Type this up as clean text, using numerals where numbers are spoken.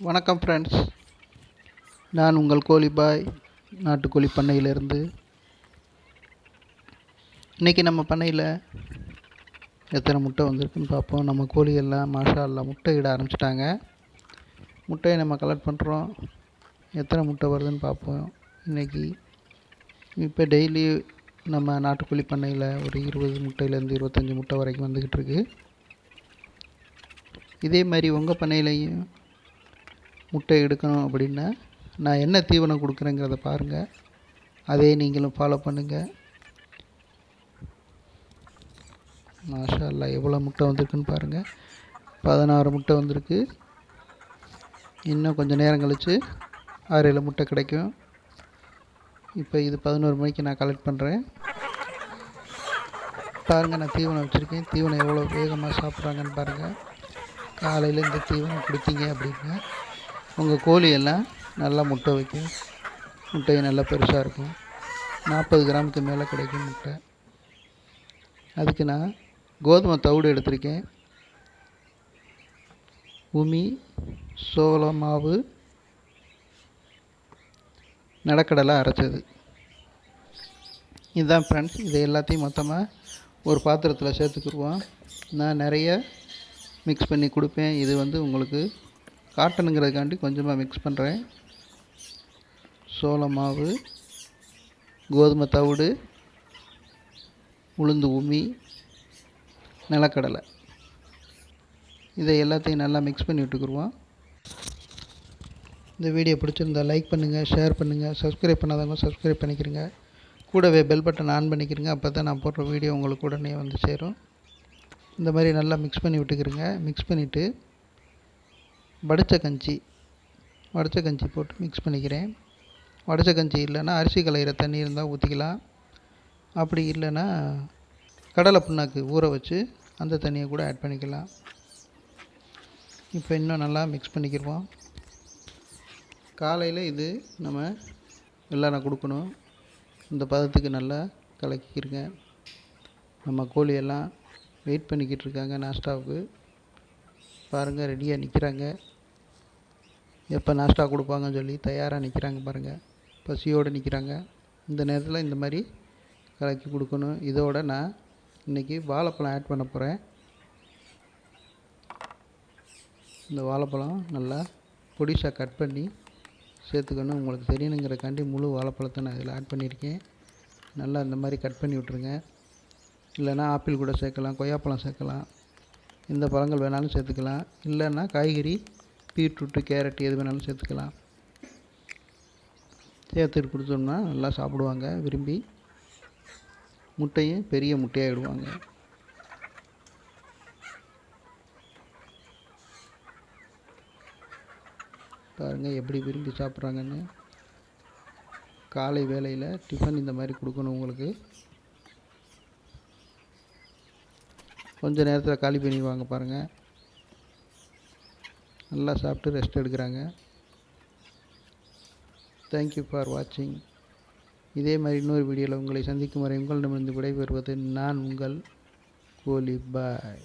வணக்கம் ஃப்ரெண்ட்ஸ், நான் உங்கள் கோழி பாய் நாட்டுக்கோழி பண்ணையிலேருந்து. இன்றைக்கி நம்ம பண்ணையில் எத்தனை முட்டை வந்திருக்குன்னு பார்ப்போம். நம்ம கோழியெல்லாம் மாஷா அல்லாஹ் முட்டை இட ஆரம்பிச்சிட்டாங்க. முட்டையை நம்ம கலெக்ட் பண்ணுறோம். எத்தனை முட்டை வருதுன்னு பார்ப்போம். இன்றைக்கி இப்போ டெய்லி நம்ம நாட்டுக்கோழி பண்ணையில் ஒரு 20 முட்டையிலேருந்து 25 முட்டை வரைக்கும் வந்துக்கிட்டு இருக்குது. இதே மாதிரி உங்கள் பண்ணையிலையும் முட்டை எடுக்கணும் அப்படின்னா நான் என்ன தீவனம் கொடுக்குறேங்கிறத பாருங்கள். அதே நீங்களும் ஃபாலோ பண்ணுங்கள். மாஷா அல்லாஹ் எவ்வளோ முட்டை வந்திருக்குன்னு பாருங்கள். 16 முட்டை வந்திருக்கு. இன்னும் கொஞ்சம் நேரம் கழித்து 6-7 முட்டை கிடைக்கும். இப்போ இது 11 மணிக்கு நான் கலெக்ட் பண்ணுறேன். பாருங்கள், நான் தீவனம் வச்சுருக்கேன். தீவனம் எவ்வளோ வேகமாக சாப்பிட்றாங்கன்னு பாருங்கள். காலையில் இந்த தீவனம் கொடுத்தீங்க அப்படின்னா உங்கள் கோழியெல்லாம் நல்லா முட்டை வைக்கும். முட்டையை நல்லா பெருசாக இருக்கும். 40 கிராமுக்கு மேலே கிடைக்கும் முட்டை. அதுக்கு நான் கோதுமை தவிடு எடுத்திருக்கேன். உமி, சோள மாவு, நிலக்கடலை அரைச்சது. இதுதான் ஃப்ரெண்ட்ஸ். இதை எல்லாத்தையும் மொத்தமாக ஒரு பாத்திரத்தில் சேர்த்துக்குருவோம். நான் நிறைய மிக்ஸ் பண்ணி கொடுப்பேன். இது உங்களுக்கு காட்டணுங்கிறதுக்காண்டி கொஞ்சமாக மிக்ஸ் பண்ணுறேன். சோள மாவு, கோதுமை தவிடு, உளுந்து உமி, நிலக்கடலை, இதை எல்லாத்தையும் நல்லா மிக்ஸ் பண்ணி விட்டுக்குருவோம். இந்த வீடியோ பிடிச்சிருந்தா லைக் பண்ணுங்கள், ஷேர் பண்ணுங்கள். சப்ஸ்கிரைப் பண்ணாதவங்க சப்ஸ்கிரைப் பண்ணிக்கிறங்க. கூடவே பெல் பட்டன் ஆன் பண்ணிக்கிறங்க. அப்போ தான் நான் போடுற வீடியோ உங்களுக்கு உடனே வந்து சேரும். இந்த மாதிரி நல்லா மிக்ஸ் பண்ணி விட்டுக்கிறங்க. மிக்ஸ் பண்ணிவிட்டு வடித்த கஞ்சி போட்டு மிக்ஸ் பண்ணிக்கிறேன். வடித்த கஞ்சி இல்லைன்னா அரிசி களையிற தண்ணி இருந்தால் ஊற்றிக்கலாம். அப்படி இல்லைன்னா கடலை புண்ணாக்கு ஊற வச்சு அந்த தண்ணியை கூட ஆட் பண்ணிக்கலாம். இப்போ இன்னும் நல்லா மிக்ஸ் பண்ணிக்கிடுவோம். காலையில் இது நம்ம வெள்ளாரம் கொடுக்கணும். இந்த பதத்துக்கு நல்லா கலக்கிக்கிறங்க. நம்ம கோழியெல்லாம் வெயிட் பண்ணிக்கிட்டு இருக்காங்க நாஸ்டாவுக்கு. பாருங்கள், ரெடியாக நிற்கிறாங்க. எப்போ நாஸ்டா கொடுப்பாங்கன்னு சொல்லி தயாராக நிற்கிறாங்க பாருங்கள். பசியோடு நிற்கிறாங்க. இந்த நேரத்தில் இந்த மாதிரி கலக்கி கொடுக்கணும். இதோட நான் இன்றைக்கி வாழைப்பழம் ஆட் பண்ண போகிறேன். இந்த வாழைப்பழம் நல்லா பொடிசாக கட் பண்ணி சேர்த்துக்கணும். உங்களுக்கு தெரியணுங்கிறக்காண்டி முழு வாழைப்பழத்தை நான் இதில் ஆட் பண்ணியிருக்கேன். நல்லா இந்த மாதிரி கட் பண்ணி விட்ருங்க. இல்லைன்னா ஆப்பிள் கூட சேர்க்கலாம், கொய்யாப்பழம் சேர்க்கலாம், எந்த பழங்கள் வேணாலும் சேர்த்துக்கலாம். இல்லைன்னா காய்கறி பீட்ரூட்டு, கேரட் எது வேணாலும் சேர்த்துக்கலாம். சேர்த்துட்டு கொடுத்தோம்னா நல்லா சாப்பிடுவாங்க விரும்பி. முட்டையும் பெரிய முட்டையாக இடுவாங்க. பாருங்கள் எப்படி விரும்பி சாப்பிட்றாங்கன்னு. காலை வேளையில் டிஃபன் இந்த மாதிரி கொடுக்கணும் உங்களுக்கு. கொஞ்சம் நேரத்தில் காலி பண்ணிடுவாங்க பாருங்கள். நல்லா சாப்பிட்டு ரெஸ்ட் எடுக்கிறாங்க. தேங்க்யூ ஃபார் வாட்சிங். இதே மாதிரி இன்னொரு வீடியோவில் உங்களை சந்திக்கும் வரை உங்களிடமிருந்து விடைபெறுவது நான் உங்கள் கோழி பாய்.